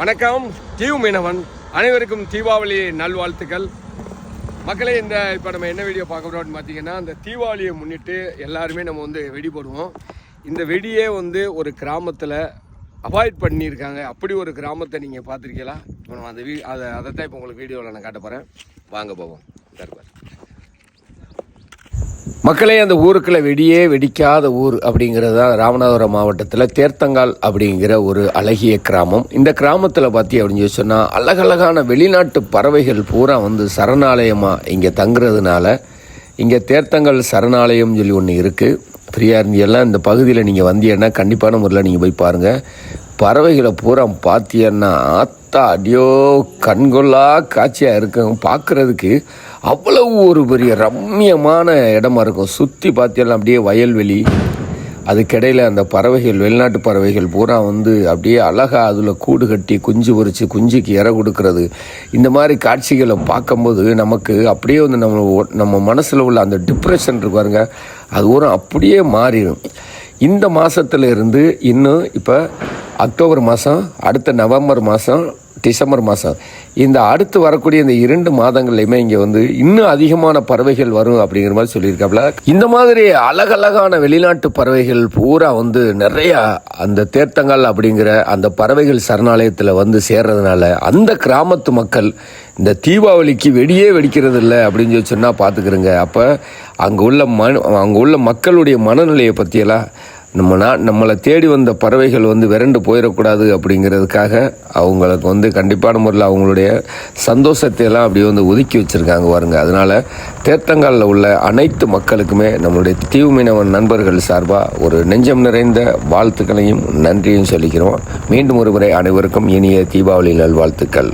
வணக்கம். தீவு மீனவன் அனைவருக்கும் தீபாவளி நல்வாழ்த்துக்கள். மக்களே, இப்போ நம்ம என்ன வீடியோ பார்க்க போகிறோம்னு பார்த்தீங்கன்னா, இந்த தீபாவளியை முன்னிட்டு எல்லாருமே நம்ம வெடி போடுவோம். இந்த வெடியே ஒரு கிராமத்தில் அவாய்ட் பண்ணியிருக்காங்க. அப்படி ஒரு கிராமத்தை நீங்கள் பார்த்துருக்கீங்களா? இப்போ நம்ம அதைத்தான் இப்போ உங்களுக்கு வீடியோவில் நான் காட்ட போகிறேன். வாங்க போவோம். தருவார் மக்களே, அந்த ஊருக்குள்ள வெடியே வெடிக்காத ஊர் அப்படிங்கிறது தான் ராமநாதபுரம் மாவட்டத்தில் தேர்த்தங்கால் அப்படிங்கிற ஒரு அழகிய கிராமம். இந்த கிராமத்தில் பார்த்தி அப்படின்னு சொன்னால் அழகழகான வெளிநாட்டு பறவைகள் பூரா சரணாலயமாக இங்கே தங்குறதுனால இங்கே தேர்த்தங்கால் சரணாலயம் சொல்லி ஒன்று இருக்குது. ஃப்ரீயாக இருந்தீங்கன்னா இந்த பகுதியில் நீங்கள் வந்தீங்கன்னா கண்டிப்பான முறையில் நீங்கள் போய் பாருங்கள். பறவைகளை பூரா பார்த்தீங்கன்னா அடியோ கண்கொள்ளா காட்சியாக இருக்கும். பார்க்குறதுக்கு அவ்வளவு ஒரு பெரிய ரம்மியமான இடமா இருக்கும். சுற்றி பார்த்தீங்கன்னா அப்படியே வயல்வெளி, அதுக்கிடையில் அந்த பறவைகள், வெளிநாட்டு பறவைகள் பூரா அப்படியே அழகாக அதில் கூடு கட்டி குஞ்சு பொறிச்சு குஞ்சுக்கு இற கொடுக்கறது. இந்த மாதிரி காட்சிகளை பார்க்கும்போது நமக்கு அப்படியே நம்ம மனசில் உள்ள அந்த டிப்ரெஷன் இருக்கு பாருங்க, அது ஒரு அப்படியே மாறிடும். இந்த மாதத்துல இருந்து இன்னும் இப்போ அக்டோபர் மாதம், அடுத்த நவம்பர் மாதம், டிசம்பர் மாதம், இந்த அடுத்து வரக்கூடிய இந்த 2 மாதங்கள்லையுமே இங்கே இன்னும் அதிகமான பறவைகள் வரும் அப்படிங்கிற மாதிரி சொல்லியிருக்காப்புல. இந்த மாதிரி அழகழகான வெளிநாட்டு பறவைகள் பூரா நிறையா அந்த தேர்த்தங்கால் அப்படிங்கிற அந்த பறவைகள் சரணாலயத்தில் சேர்றதுனால அந்த கிராமத்து மக்கள் இந்த தீபாவளிக்கு வெடியே வெடிக்கிறது இல்லை அப்படின்னு சொன்னால் பார்த்துக்கிறோங்க. அப்போ அங்கே உள்ள மக்களுடைய மனநிலையை பற்றியெல்லாம் நம்மளை தேடி வந்த பறவைகள் விரண்டு போயிடக்கூடாது அப்படிங்கிறதுக்காக அவங்களுக்கு கண்டிப்பான முறையில் அவங்களுடைய சந்தோஷத்தை எல்லாம் அப்படி ஒதுக்கி வச்சுருக்காங்க பாருங்க. அதனால் தேர்த்தங்காலில் உள்ள அனைத்து மக்களுக்குமே நம்மளுடைய தீவு மீனவன் நண்பர்கள் சார்பாக ஒரு நெஞ்சம் நிறைந்த வாழ்த்துக்களையும் நன்றியும் சொல்லிக்கிறோம். மீண்டும் ஒரு முறை அனைவருக்கும் இனிய தீபாவளி நல்வாழ்த்துக்கள்.